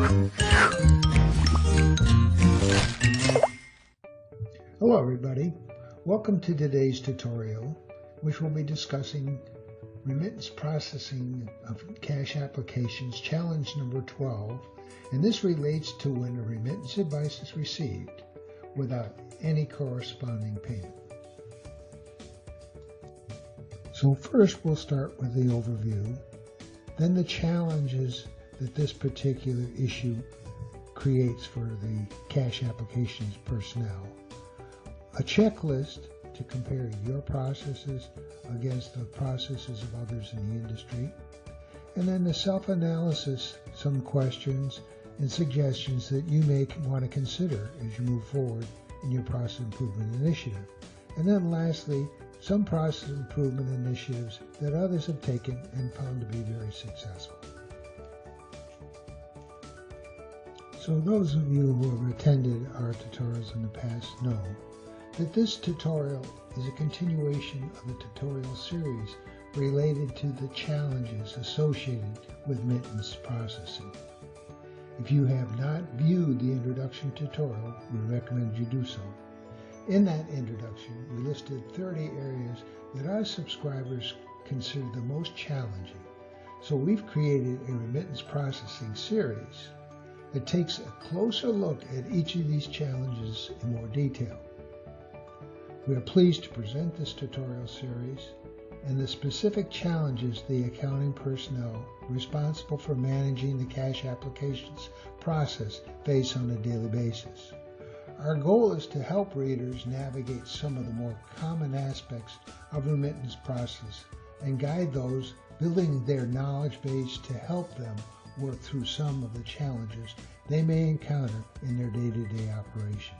Hello everybody, welcome to today's tutorial, which will be discussing remittance processing of cash applications, challenge number 12, and this relates to when a remittance advice is received without any corresponding payment. So first we'll start with the overview, then the challenges that this particular issue creates for the cash applications personnel, a checklist to compare your processes against the processes of others in the industry, and then the self-analysis, some questions and suggestions that you may want to consider as you move forward in your process improvement initiative. And then lastly, some process improvement initiatives that others have taken and found to be very successful. So those of you who have attended our tutorials in the past know that this tutorial is a continuation of a tutorial series related to the challenges associated with remittance processing. If you have not viewed the introduction tutorial, we recommend you do so. In that introduction, we listed 30 areas that our subscribers consider the most challenging. So we've created a remittance processing series that takes a closer look at each of these challenges in more detail. We are pleased to present this tutorial series and the specific challenges the accounting personnel responsible for managing the cash applications process face on a daily basis. Our goal is to help readers navigate some of the more common aspects of remittance process and guide those building their knowledge base to help them work through some of the challenges they may encounter in their day-to-day operations.